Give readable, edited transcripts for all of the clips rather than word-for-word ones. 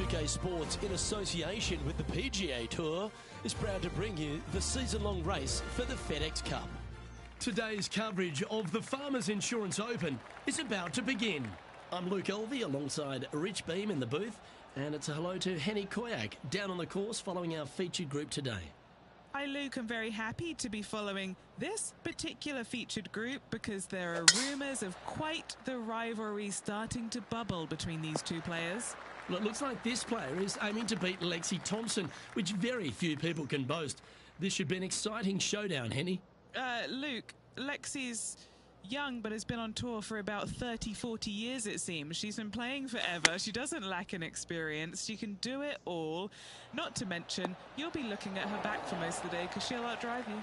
2K Sports, in association with the PGA Tour, is proud to bring you the season-long race for the FedEx Cup. Today's coverage of the Farmers Insurance Open is about to begin. I'm Luke Elvey alongside Rich Beam in the booth, and it's a hello to Henny Koyak down on the course following our featured group today. Hi Luke, I'm very happy to be following this particular featured group because there are rumours of quite the rivalry starting to bubble between these two players. Well, it looks like this player is aiming to beat Lexi Thompson, which very few people can boast. This should be an exciting showdown, Henny. Luke, Lexi's young but has been on tour for about 30-40 years, it seems. She's been playing forever. She doesn't lack an experience. She can do it all. Not to mention, you'll be looking at her back for most of the day because she'll outdrive you.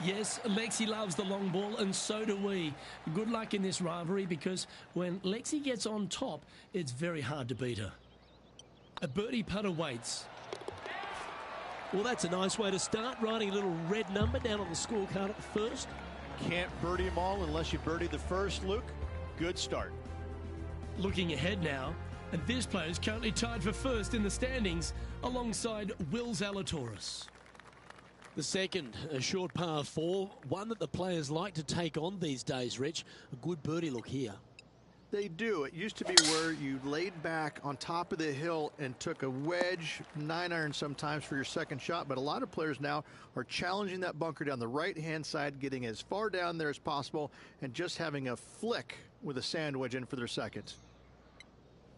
Yes, Lexi loves the long ball, and so do we. Good luck in this rivalry because when Lexi gets on top, it's very hard to beat her. A birdie putt awaits. Well, that's a nice way to start, writing a little red number down on the scorecard at the first. Can't birdie them all unless you birdie the first, Luke. Good start. Looking ahead now, and this player is currently tied for first in the standings alongside Will Zalatoris. The second, a short par 4, one that the players like to take on these days, Rich. A good birdie look here. They do. It used to be where you laid back on top of the hill and took a wedge, 9-iron sometimes for your second shot, but a lot of players now are challenging that bunker down the right-hand side, getting as far down there as possible, and just having a flick with a sand wedge in for their second.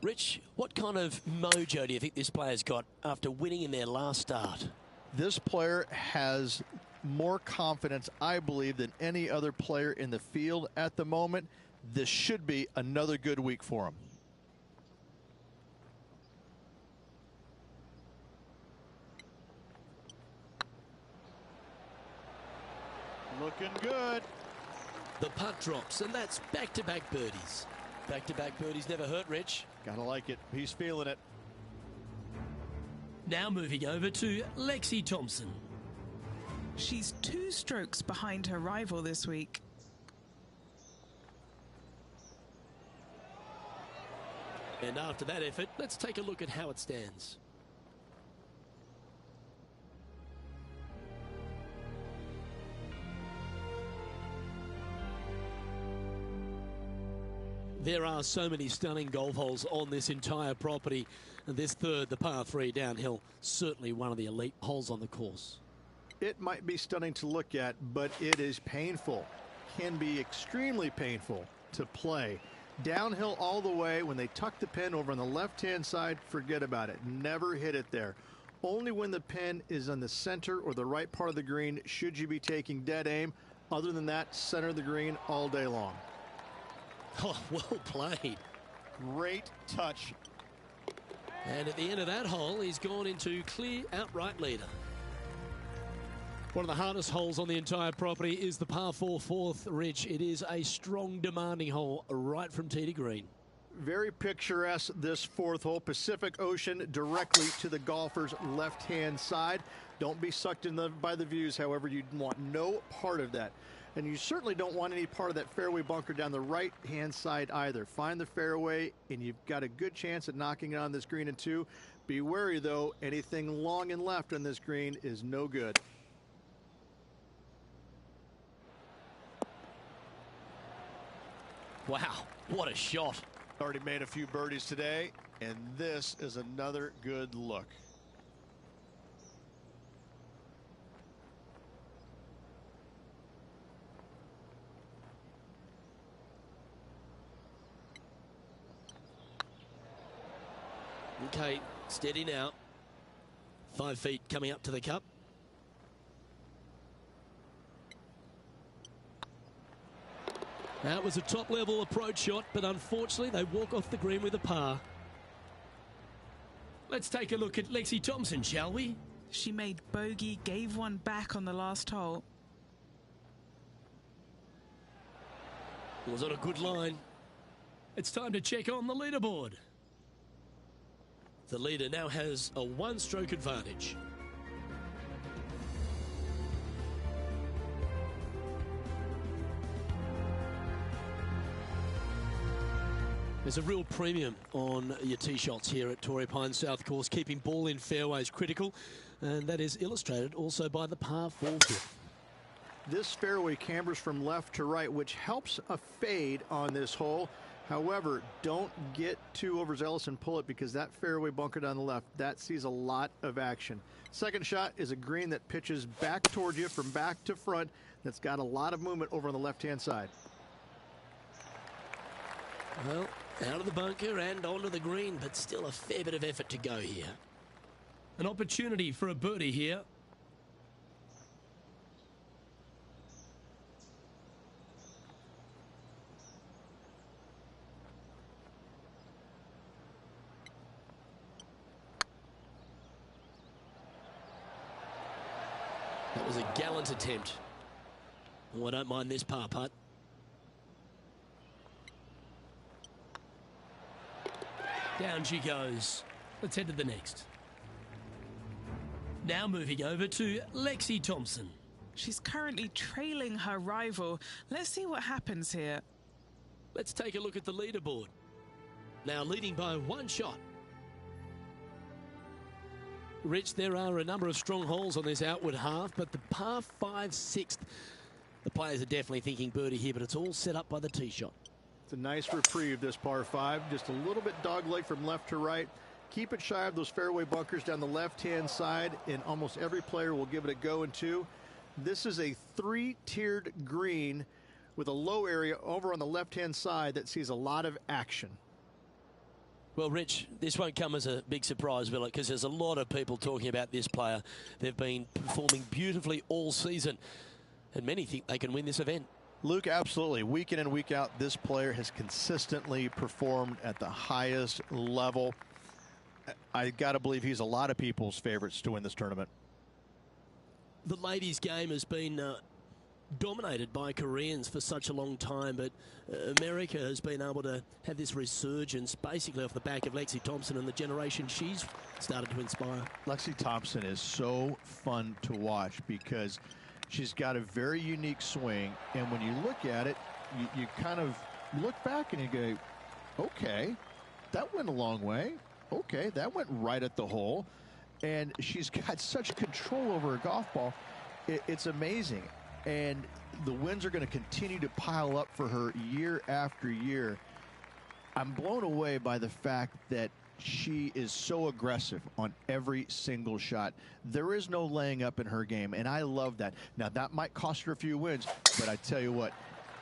Rich, what kind of mojo do you think this player's got after winning in their last start? This player has more confidence, I believe, than any other player in the field at the moment. This should be another good week for him. Looking good. The putt drops, and that's back-to-back birdies. Back-to-back birdies never hurt, Rich. Gotta like it. He's feeling it. Now moving over to Lexi Thompson. She's 2 strokes behind her rival this week. And after that effort, let's take a look at how it stands. There are so many stunning golf holes on this entire property. And this third, the par 3 downhill, certainly one of the elite holes on the course. It might be stunning to look at, but it is painful. Can be extremely painful to play. Downhill all the way. When they tuck the pin over on the left-hand side, forget about it. Never hit it there. Only when the pin is on the center or the right part of the green should you be taking dead aim. Other than that, center of the green all day long. Oh, well played. Great touch. And at the end of that hole, he's gone into clear outright leader. One of the hardest holes on the entire property is the par 4 fourth, Rich. It is a strong, demanding hole right from tee to green. Very picturesque, this fourth hole. Pacific Ocean directly to the golfer's left-hand side. Don't be sucked in by the views, however. You want no part of that. And you certainly don't want any part of that fairway bunker down the right-hand side either. Find the fairway, and you've got a good chance at knocking it on this green in 2. Be wary, though. Anything long and left on this green is no good. Wow, what a shot. Already made a few birdies today, and this is another good look. Okay, steady now. 5 feet coming up to the cup. That was a top-level approach shot, but unfortunately they walk off the green with a par. Let's take a look at Lexi Thompson, shall we? She made bogey, gave one back on the last hole. It was on a good line. It's time to check on the leaderboard. The leader now has a 1-stroke advantage. There's a real premium on your tee shots here at Torrey Pines South Course. Keeping ball in fairways critical, and that is illustrated also by the par 4 here. This fairway cambers from left to right, which helps a fade on this hole. However, don't get too overzealous and pull it, because that fairway bunker down the left, that sees a lot of action. Second shot is a green that pitches back toward you from back to front. That's got a lot of movement over on the left-hand side. Well, out of the bunker and onto the green, but still a fair bit of effort to go here. An opportunity for a birdie here. That was a gallant attempt. Oh, I don't mind this par putt. Down she goes. Let's head to the next. Now moving over to Lexi Thompson. She's currently trailing her rival. Let's see what happens here. Let's take a look at the leaderboard. Now leading by 1 shot. Rich, there are a number of strong holes on this outward half, but the par 5 6th, the players are definitely thinking birdie here, but it's all set up by the tee shot. It's a nice reprieve, this par 5. Just a little bit dogleg from left to right. Keep it shy of those fairway bunkers down the left-hand side, and almost every player will give it a go in 2. This is a 3-tiered green with a low area over on the left-hand side that sees a lot of action. Well, Rich, this won't come as a big surprise, will it? Because there's a lot of people talking about this player. They've been performing beautifully all season, and many think they can win this event. Luke, absolutely. Week in and week out, this player has consistently performed at the highest level. I got to believe he's a lot of people's favorites to win this tournament. The ladies' game has been dominated by Koreans for such a long time, but America has been able to have this resurgence basically off the back of Lexi Thompson and the generation she's started to inspire. Lexi Thompson is so fun to watch because she's got a very unique swing, and when you look at it, you kind of look back and you go, okay, that went a long way. Okay, that went right at the hole. And she's got such control over her golf ball. It's amazing. And the wins are going to continue to pile up for her year after year. I'm blown away by the fact that she is so aggressive on every single shot. There is no laying up in her game, and I love that. Now, that might cost her a few wins, but I tell you what,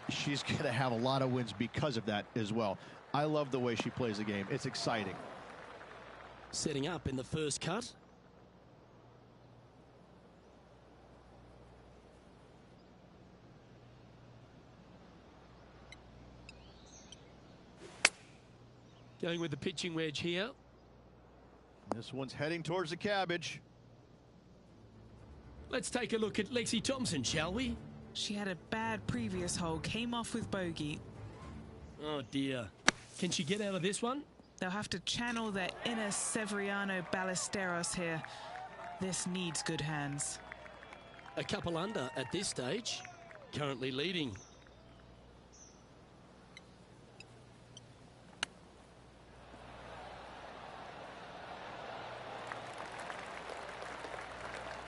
she's going to have a lot of wins because of that as well. I love the way she plays the game. It's exciting. Setting up in the first cut. Going with the pitching wedge here. This one's heading towards the cabbage. Let's take a look at Lexi Thompson, shall we? She had a bad previous hole, came off with bogey. Oh dear. Can she get out of this one? They'll have to channel their inner Severiano Ballesteros here. This needs good hands. A couple under at this stage. Currently leading.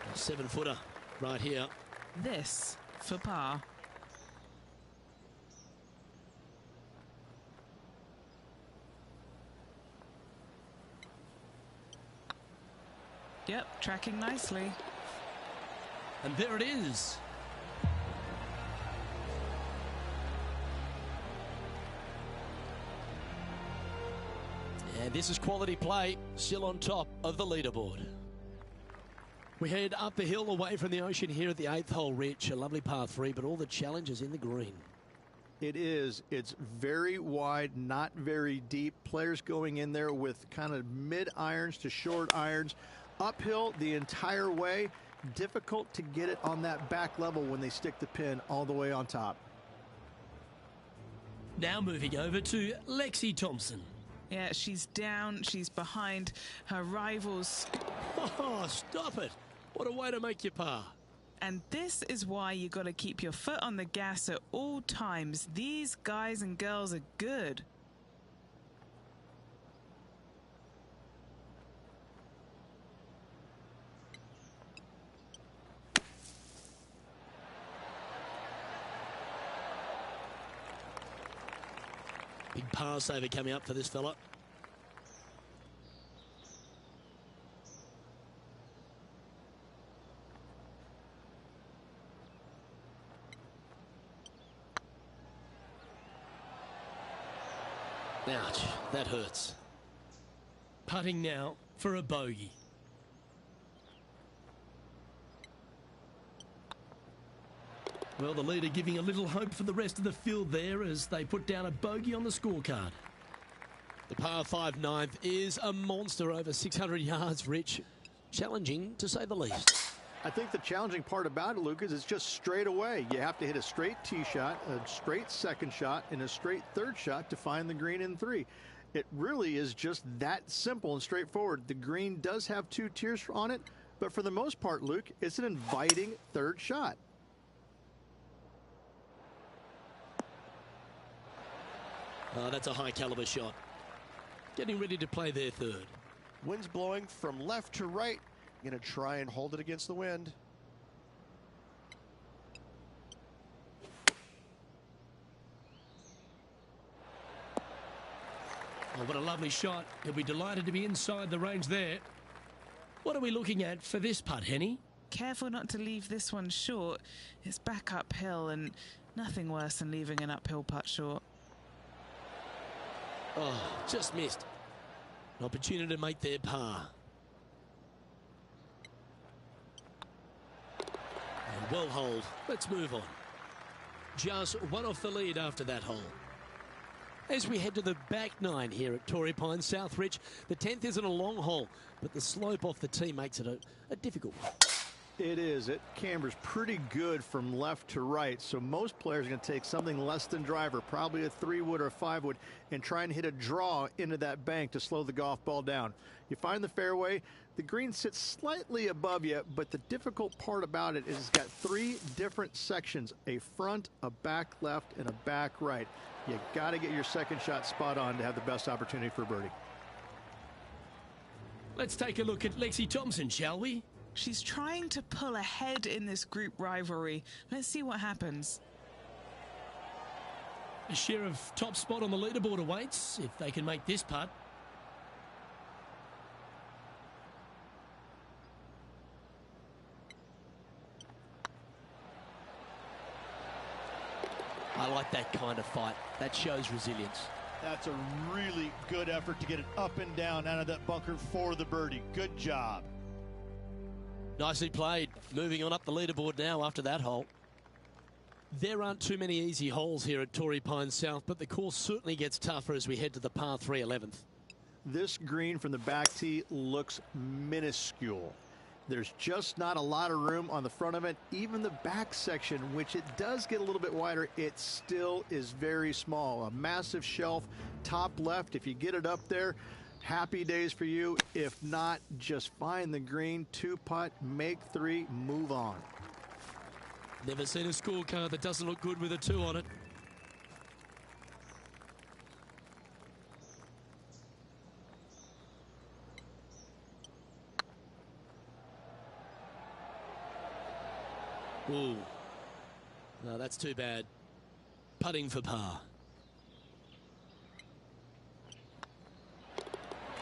A 7-footer right here. This for par. Yep, tracking nicely. And there it is. And this is quality play, still on top of the leaderboard. We head up the hill away from the ocean here at the 8th hole, Rich. A lovely par 3, but all the challenges in the green. It is. It's very wide, not very deep. Players going in there with kind of mid irons to short irons. Uphill the entire way. Difficult to get it on that back level when they stick the pin all the way on top. Now moving over to Lexi Thompson. Yeah, she's down. She's behind her rivals. Oh, stop it. What a way to make your par. And this is why you got to keep your foot on the gas at all times. These guys and girls are good. big par saver coming up for this fella. Ouch, that hurts. Putting now for a bogey. Well, the leader giving a little hope for the rest of the field there as they put down a bogey on the scorecard. The par 5 ninth is a monster over 600 yards, Rich. Challenging, to say the least. I think the challenging part about it, Luke, is it's just straight away. You have to hit a straight tee shot, a straight second shot, and a straight third shot to find the green in 3. It really is just that simple and straightforward. The green does have 2 tiers on it, but for the most part, Luke, it's an inviting third shot. That's a high caliber shot. Getting ready to play their third. Wind's blowing from left to right. Going to try and hold it against the wind. Oh, what a lovely shot. He'll be delighted to be inside the range there. What are we looking at for this putt, Henny? Careful not to leave this one short. It's back uphill, and nothing worse than leaving an uphill putt short. Oh, just missed. An opportunity to make their par. And well holed. Let's move on. Just one off the lead after that hole. As we head to the back 9 here at Torrey Pines South Ridge, the 10th isn't a long hole, but the slope off the tee makes it a difficult one. It is. It cambers pretty good from left to right, so most players are going to take something less than driver, probably a 3-wood or a 5-wood, and try and hit a draw into that bank to slow the golf ball down. You find the fairway, the green sits slightly above you, but the difficult part about it is it's got 3 different sections, a front, a back left, and a back right. You got to get your second shot spot on to have the best opportunity for birdie. Let's take a look at Lexi Thompson, shall we? She's trying to pull ahead in this group rivalry. Let's see what happens. A share of top spot on the leaderboard awaits if they can make this putt. I like that kind of fight. That shows resilience. That's a really good effort to get it up and down out of that bunker for the birdie. Good job. Nicely played. Moving on up the leaderboard now after that hole. There aren't too many easy holes here at Torrey Pines South, but the course certainly gets tougher as we head to the par 3 11th. This green from the back tee looks minuscule. There's just not a lot of room on the front of it. Even the back section, which it does get a little bit wider, it still is very small. A massive shelf, top left. If you get it up there, happy days for you. If not, just find the green, 2-putt, make 3, move on. Never seen a scorecard that doesn't look good with a 2 on it. Ooh. No, that's too bad. Putting for par.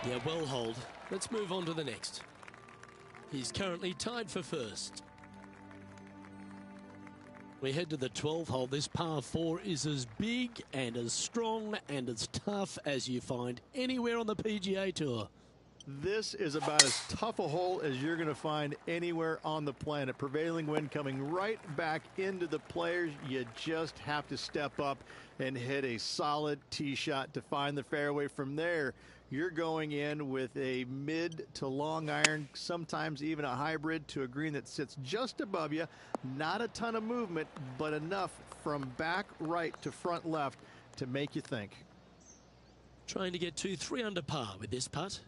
Yeah, well holed. Let's move on to the next. He's currently tied for first. We head to the 12th hole. This par 4 is as big and as strong and as tough as you find anywhere on the PGA Tour. This is about as tough a hole as you're going to find anywhere on the planet. Prevailing wind coming right back into the players. You just have to step up and hit a solid tee shot to find the fairway. From there, you're going in with a mid to long iron, sometimes even a hybrid, to a green that sits just above you. Not a ton of movement, but enough from back right to front left to make you think. Trying to get 2-3 under par with this putt.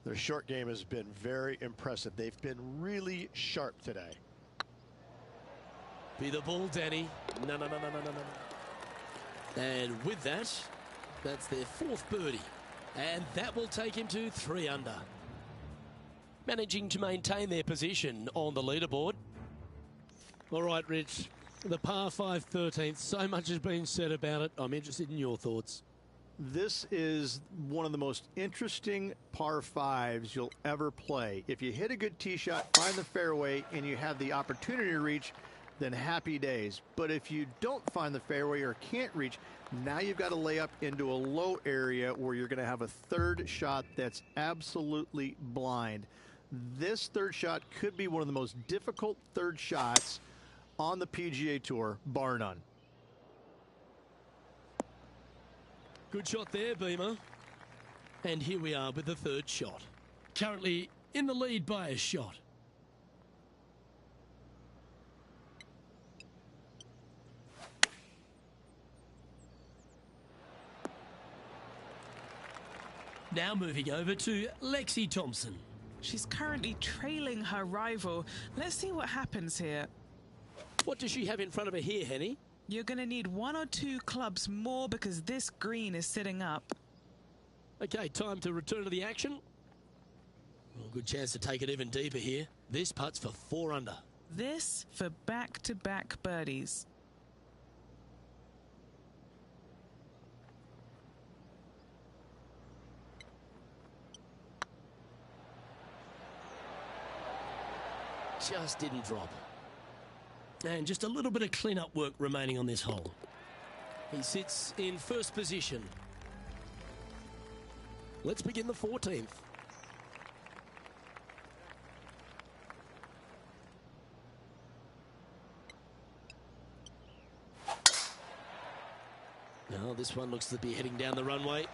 Their short game has been very impressive. They've been really sharp today. Be the ball, Danny. No. And with that, that's their 4th birdie. And that will take him to 3 under. Managing to maintain their position on the leaderboard. All right, Rich. The par 5 13th. So much has been said about it. I'm interested in your thoughts. This is one of the most interesting par fives you'll ever play. If you hit a good tee shot, find the fairway, and you have the opportunity to reach, then happy days. But if you don't find the fairway or can't reach, now you've got to lay up into a low area where you're going to have a third shot that's absolutely blind. This third shot could be one of the most difficult third shots on the PGA Tour, bar none. Good shot there, Beamer. And here we are with the third shot. Currently in the lead by a shot. Now moving over to Lexi Thompson. She's currently trailing her rival. Let's see what happens here. What does she have in front of her here, Henny? You're going to need 1 or 2 clubs more because this green is sitting up. Okay, time to return to the action. Well, good chance to take it even deeper here. This putt's for 4 under. This for back-to-back birdies. Just didn't drop. And just a little bit of clean-up work remaining on this hole. He sits in first position. Let's begin the 14th. Now this one looks to be heading down the runway.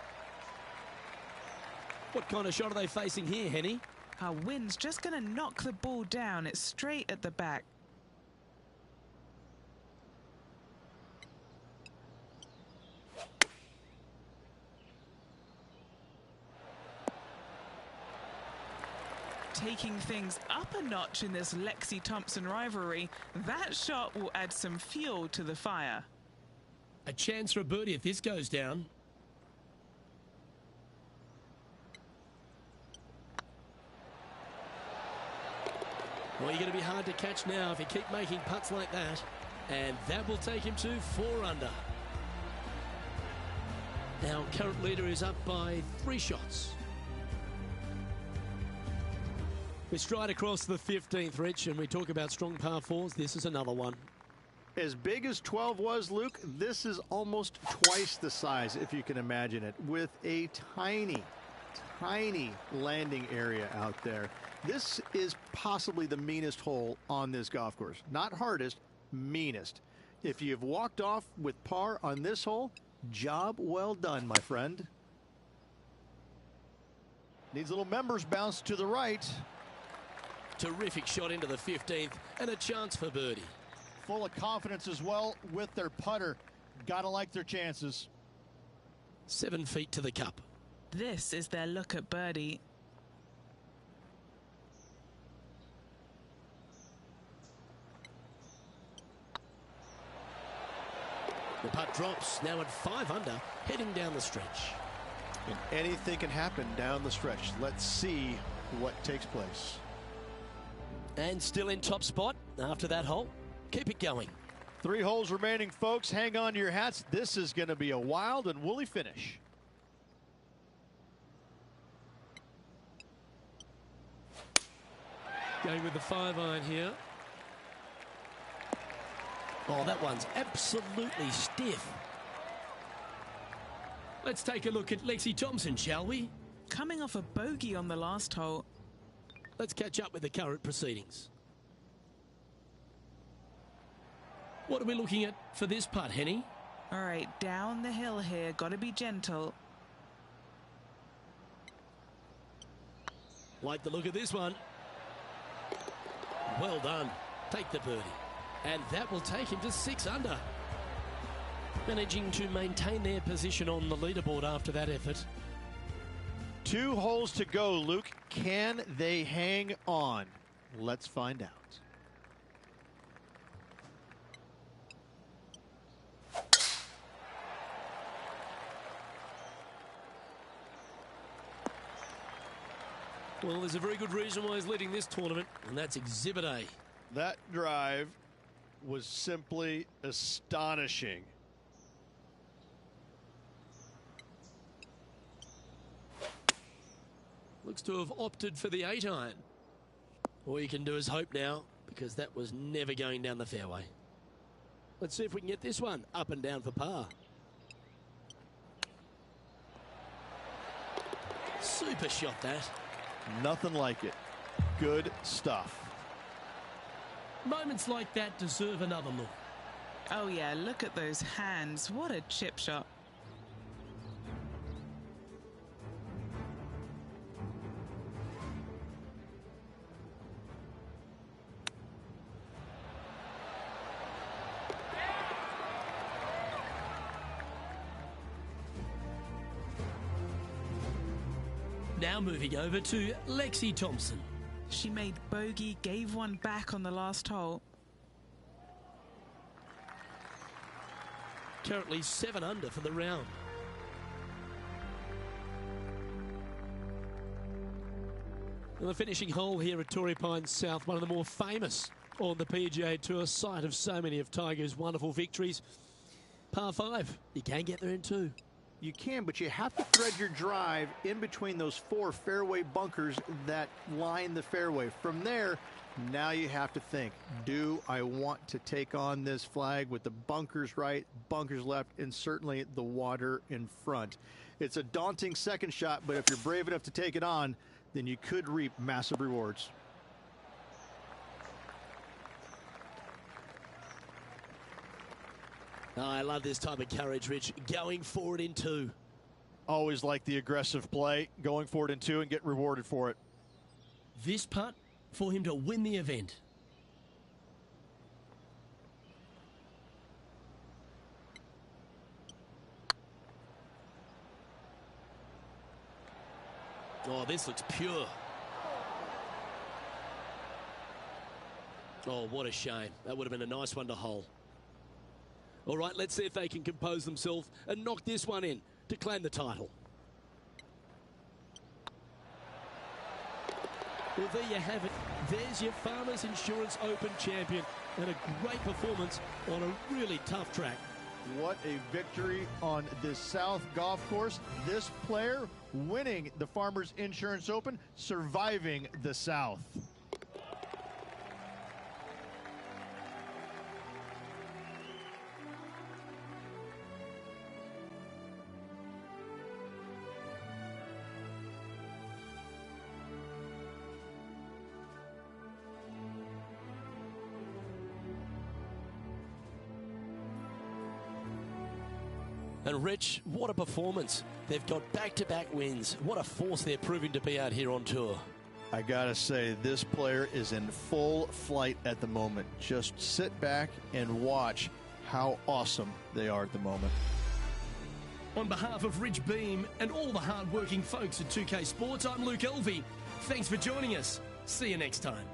What kind of shot are they facing here, Henny? Our wind's just going to knock the ball down. It's straight at the back. Taking things up a notch in this Lexi Thompson rivalry, that shot will add some fuel to the fire. A chance for a birdie if this goes down. Well, you're going to be hard to catch now if you keep making putts like that. And that will take him to 4 under. Our current leader is up by 3 shots. We stride across the 15th, Rich, and we talk about strong par 4s. This is another one. As big as 12 was, Luke, this is almost twice the size, if you can imagine it, with a tiny, tiny landing area out there. This is possibly the meanest hole on this golf course. Not hardest, meanest. If you've walked off with par on this hole, job well done, my friend. Needs a little members bounce to the right. Terrific shot into the 15th and a chance for birdie. Full of confidence as well with their putter. Gotta like their chances. 7 feet to the cup. This is their look at birdie. The putt drops, now at 5 under, heading down the stretch. And anything can happen down the stretch. Let's see what takes place. And still in top spot after that hole. Keep it going. 3 holes remaining, folks. Hang on to your hats. This is going to be a wild and woolly finish. Going with the 5-iron here. Oh, that one's absolutely stiff. Let's take a look at Lexi Thompson, shall we? Coming off a bogey on the last hole. Let's catch up with the current proceedings. What are we looking at for this putt, Henny? All right, down the hill here. Got to be gentle. Like the look of this one. Well done. Take the birdie. And that will take him to 6 under. Managing to maintain their position on the leaderboard after that effort. 2 holes to go, Luke. Can they hang on? Let's find out. Well, there's a very good reason why he's leading this tournament, and that's Exhibit A. That drive was simply astonishing. Looks to have opted for the 8-iron. All you can do is hope now, because that was never going down the fairway. Let's see if we can get this one up and down for par. Super shot, that. Nothing like it. Good stuff. Moments like that deserve another look. Oh yeah, look at those hands. What a chip shot. Now moving over to Lexi Thompson. She made bogey, gave one back on the last hole. Currently 7 under for the round. Well, the finishing hole here at Torrey Pines South, one of the more famous on the PGA Tour, site of so many of Tiger's wonderful victories. Par 5, you can get there in 2. You can, but you have to thread your drive in between those 4 fairway bunkers that line the fairway. From there, now you have to think, do I want to take on this flag with the bunkers right, bunkers left, and certainly the water in front? It's a daunting second shot, but if you're brave enough to take it on, then you could reap massive rewards. Oh, I love this type of courage, Rich. Going forward in 2. Always like the aggressive play, going forward in 2 and get rewarded for it. This putt for him to win the event. Oh, this looks pure. Oh, what a shame. That would have been a nice one to hole. All right, let's see if they can compose themselves and knock this one in to claim the title. Well, there you have it. There's your Farmers Insurance Open champion, and a great performance on a really tough track. What a victory on this South golf course. This player winning the Farmers Insurance Open, surviving the South. And Rich, what a performance. They've got back-to-back wins. What a force they're proving to be out here on tour. I gotta say, this player is in full flight at the moment. Just sit back and watch how awesome they are at the moment. On behalf of Rich Beam and all the hard-working folks at 2K Sports, I'm Luke Elvey. Thanks for joining us. See you next time.